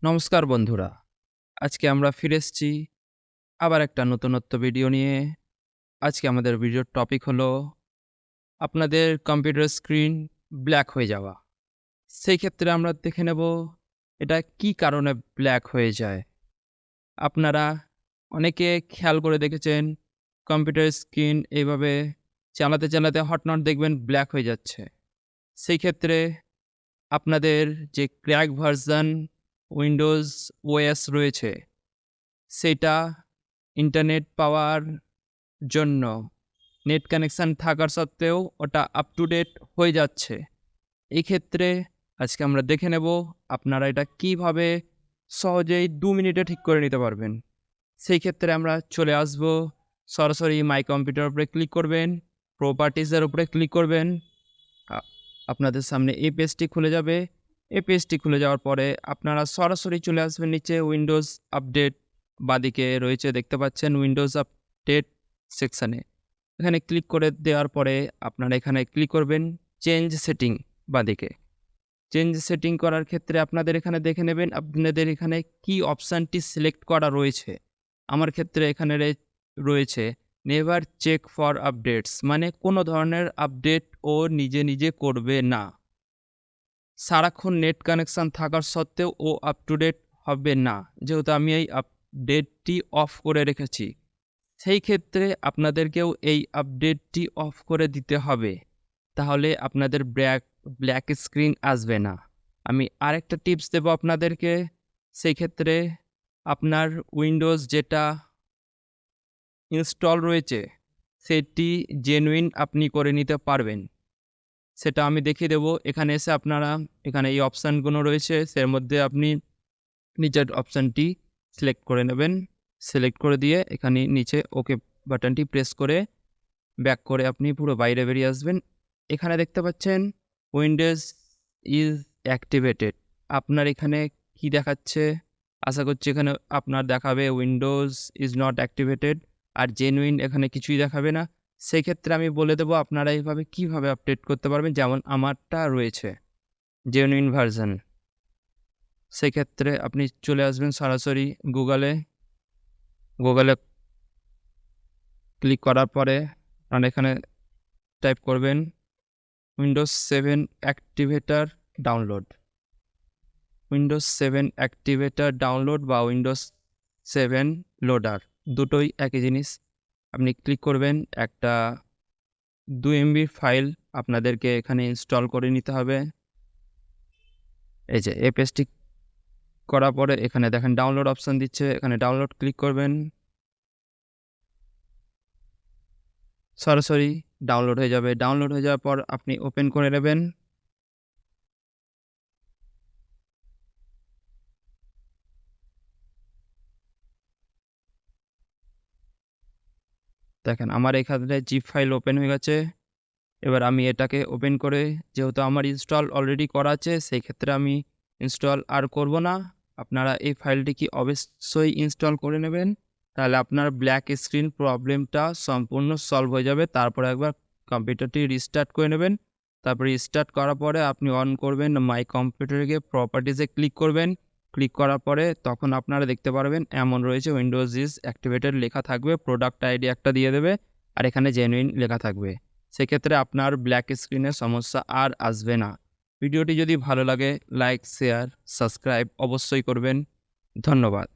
নমস্কার বন্ধুরা, আজকে আমরা ফিরে এসেছি আবার একটা নতুনত্ব ভিডিও নিয়ে। আজকে আমাদের ভিডিওর টপিক হলো আপনাদের কম্পিউটার স্ক্রিন ব্ল্যাক হয়ে যাওয়া। সেই ক্ষেত্রে আমরা দেখে নেব এটা কী কারণে ব্ল্যাক হয়ে যায়। আপনারা অনেকে খেয়াল করে দেখেছেন কম্পিউটার স্ক্রিন এইভাবে চালাতে চালাতে হঠাৎ দেখবেন ব্ল্যাক হয়ে যাচ্ছে। সেই ক্ষেত্রে আপনাদের যে ক্র্যাক ভার্সন উইন্ডোজ ওএস রয়েছে সেটা ইন্টারনেট পাওয়ার জন্য নেট কানেকশান থাকার সত্ত্বেও ওটা আপ টু ডেট হয়ে যাচ্ছে। এই ক্ষেত্রে আজকে আমরা দেখে নেব আপনারা এটা কিভাবে সহজেই 2 মিনিটে ঠিক করে নিতে পারবেন। সেই ক্ষেত্রে আমরা চলে আসব, সরাসরি মাই কম্পিউটার উপরে ক্লিক করবেন, প্রপার্টিজের উপরে ক্লিক করবেন। আপনাদের সামনে এই পেজটি খুলে যাবে। এই পেজটি খুলে যাওয়ার পরে আপনারা সরাসরি চলে আসবেন নিচে উইন্ডোজ আপডেট বাঁদিকে রয়েছে, দেখতে পাচ্ছেন উইন্ডোজ আপডেট সেকশানে। এখানে ক্লিক করে দেওয়ার পরে আপনারা এখানে ক্লিক করবেন চেঞ্জ সেটিং বাঁদিকে। চেঞ্জ সেটিং করার ক্ষেত্রে আপনাদের এখানে দেখে নেবেন আপনাদের এখানে কি অপশানটি সিলেক্ট করা রয়েছে। আমার ক্ষেত্রে এখানে রয়েছে নেভার চেক ফর আপডেটস, মানে কোনো ধরনের আপডেট ও নিজে নিজে করবে না। সারাক্ষণ নেট কানেকশান থাকার সত্ত্বেও ও আপ টু ডেট হবে না, যেহেতু আমি এই আপডেটটি অফ করে রেখেছি। সেই ক্ষেত্রে আপনাদেরকেও এই আপডেটটি অফ করে দিতে হবে, তাহলে আপনাদের ব্ল্যাক স্ক্রিন আসবে না। আমি আরেকটা টিপস দেব আপনাদেরকে। সেই ক্ষেত্রে আপনার উইন্ডোজ যেটা ইনস্টল রয়েছে সেটি জেনুইন আপনি করে নিতে পারবেন, সেটা আমি দেখিয়ে দেবো। এখানে এসে আপনারা এখানে এই অপশানগুলো রয়েছে, সের মধ্যে আপনি নিচের অপশানটি সিলেক্ট করে নেবেন। সিলেক্ট করে দিয়ে এখানে নিচে ওকে বাটনটি প্রেস করে ব্যাক করে আপনি পুরো বাইরে বেরিয়ে আসবেন। এখানে দেখতে পাচ্ছেন উইন্ডোজ ইজ অ্যাক্টিভেটেড। আপনার এখানে কি দেখাচ্ছে? আশা করছি এখানে আপনার দেখাবে উইন্ডোজ ইজ নট অ্যাক্টিভেটেড, আর জেনুইন এখানে কিছুই দেখাবে না। সেই ক্ষেত্রে আমি বলে দেবো আপনারা এইভাবে কিভাবে আপডেট করতে পারবেন। যেমন আমারটা রয়েছে জেনুইন ভার্সন, সেক্ষেত্রে আপনি চলে আসবেন সরাসরি গুগলে ক্লিক করার পরে আপনারা এখানে টাইপ করবেন Windows 7 activator download. Windows 7 activator download বা উইন্ডোজ 7 লোডার দুটোই একই জিনিস। আপনি ক্লিক করবেন, একটা 2 MB ফাইল আপনাদেরকে এখানে ইনস্টল করে নিতে হবে। এই যে এই পেজটি করার পরে এখানে দেখেন ডাউনলোড অপশান দিচ্ছে, এখানে ডাউনলোড ক্লিক করবেন। সরাসরি ডাউনলোড হয়ে যাবে। ডাউনলোড হয়ে যাওয়ার পর আপনি ওপেন করে নেবেন। দেখেন আমার এখানে জিপ ফাইল ওপেন হয়ে গেছে। এবার আমি এটাকে ওপেন করে, যেহেতু আমার ইনস্টল অলরেডি করা আছে সেই ক্ষেত্রে আমি ইনস্টল আর করব না। আপনারা এই ফাইলটিকে অবশ্যই ইনস্টল করে নেবেন, তাহলে আপনার ব্ল্যাক স্ক্রিন প্রবলেমটা সম্পূর্ণ সলভ হয়ে যাবে। তারপরে একবার কম্পিউটারটি রিস্টার্ট করে নেবেন। তারপরে রিস্টার্ট করার পরে আপনি অন করবেন মাই কম্পিউটারে গিয়ে প্রপার্টিজে ক্লিক করবেন। ক্লিক করার পরে তখন আপনারা দেখতে পারবেন এমন রয়েছে উইন্ডোজ ইজ অ্যাক্টিভেটেড লেখা থাকবে, প্রোডাক্ট আইডি একটা দিয়ে দেবে, আর এখানে জেনুইন লেখা থাকবে। সেক্ষেত্রে আপনার ব্ল্যাক স্ক্রিনের সমস্যা আর আসবে না। ভিডিওটি যদি ভালো লাগে লাইক, শেয়ার, সাবস্ক্রাইব অবশ্যই করবেন। ধন্যবাদ।